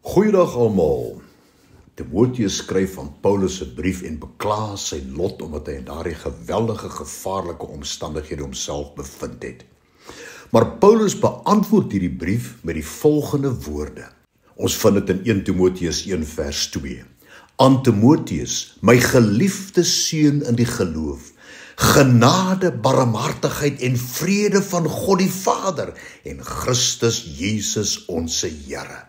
Goeiedag almal. Timoteus skryf van Paulus se brief en bekla sy lot omdat hy in daardie geweldige gevaarlike omstandighede homself bevind het. Maar Paulus beantwoord hierdie brief met die volgende woorde. Ons vind dit in 1 Timoteus 1 vers 2. Aan Timoteus, my geliefde seun in die geloof, genade, barmhartigheid en vrede van God die Vader en Christus Jesus ons Here.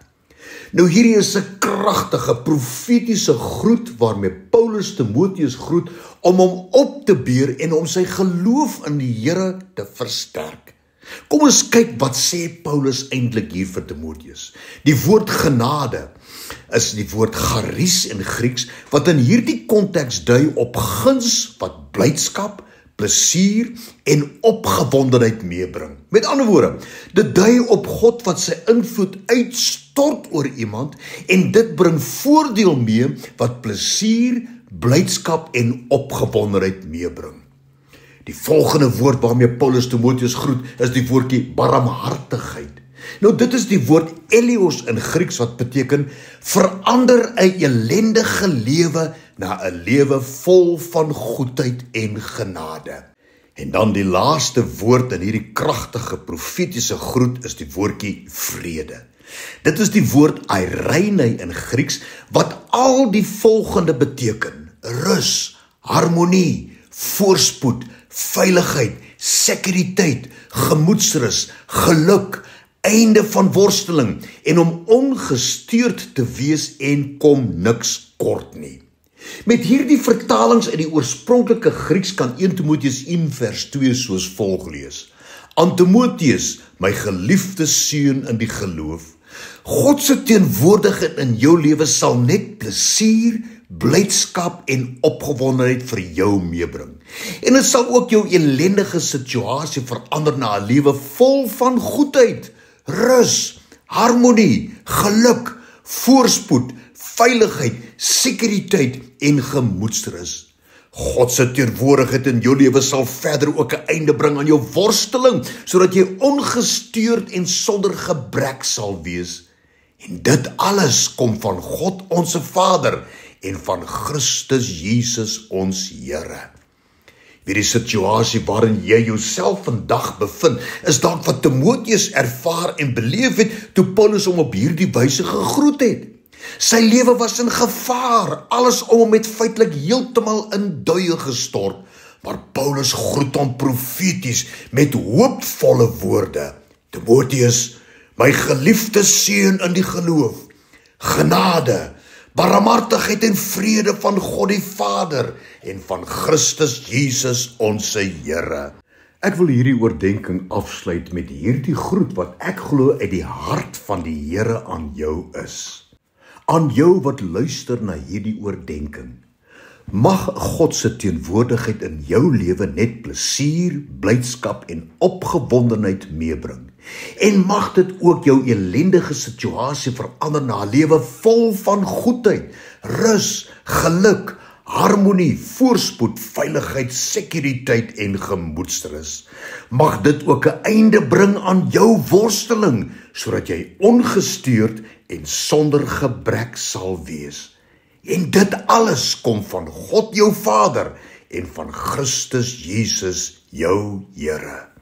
Nou hierdie is 'n kragtige profetiese groet waarmee Paulus Timoteus groet om hom op te beur en om sy geloof in die Here te versterk. Kom ons kyk wat sê Paulus eintlik hier vir Timoteus. Die woord genade is die woord charis in Grieks wat in hierdie konteks dui op guns wat blydskap, plesier en opgewondenheid meebring. Met ander woorde, dit dui op God wat sy invloed uitstort oor iemand en dit bring voordeel mee wat plesier, blydskap en opgewondenheid meebring. Die volgende woord waarmee Paulus Timoteus groet is die woordjie barmhartigheid. Nou dit is die woord elios in Grieks wat beteken verander 'n ellendige lewe na 'n lewe vol van goedheid en genade. En dan die laaste woord in hierdie kragtige profetiese groet is die woordjie vrede. Dit is die woord eirene in Grieks wat al die volgende beteken: rus, harmonie, voorspoed, veiligheid, sekuriteit, gemoedsrus, geluk, einde van worsteling en om ongestuurd te wees en kom niks kort nie. Met hierdie vertalings in die oorspronklike Grieks kan 1 Timoteus 1 vers 2 soos volg lees. Aan Timoteus, my geliefde seun in die geloof, God se teenwoordigheid in jou lewe sal net plesier, blydskap en opgewondenheid vir jou meebring. En dit sal ook jou ellendige situasie verander na 'n lewe vol van goedheid, rus, harmonie, geluk, voorspoed, veiligheid, sekuriteit en gemoedsrus. God se teenwoordigheid in jou lewe sal verder ook 'n einde bring aan jou worsteling, sodat jy ongestuurd en sonder gebrek sal wees. En dit alles kom van God ons Vader en van Christus Jesus ons Here. Wie die situasie waarin jy jouself vandag bevind, is dalk wat Timoteus ervaar en beleef het toe Paulus hom op hierdie wyse gegroet het. Sy lewe was in gevaar, alles om hom het feitelik heeltemal in duie gestort, maar Paulus groet hom profeties met hoopvolle woorde. Timoteus, my geliefde seun in die geloof, genade, barmhartigheid en vrede van God die Vader en van Christus Jesus ons Here. Ek wil hierdie oordeenking afsluit met hierdie groet wat ek glo uit die hart van die Here aan jou is. Aan jou wat luister na hierdie oordeenking. Mag God se teenwoordigheid in jou lewe net plesier, blydskap en opgewondenheid meebring. En mag dit ook jou ellendige situasie verander na 'n lewe vol van goedheid, rus, geluk, harmonie, voorspoed, veiligheid, sekuriteit en gemoedsrus. Mag dit ook 'n einde bring aan jou worsteling, sodat jy ongestuurd en sonder gebrek sal wees. En dit alles kom van God jou Vader en van Christus Jesus jou Here.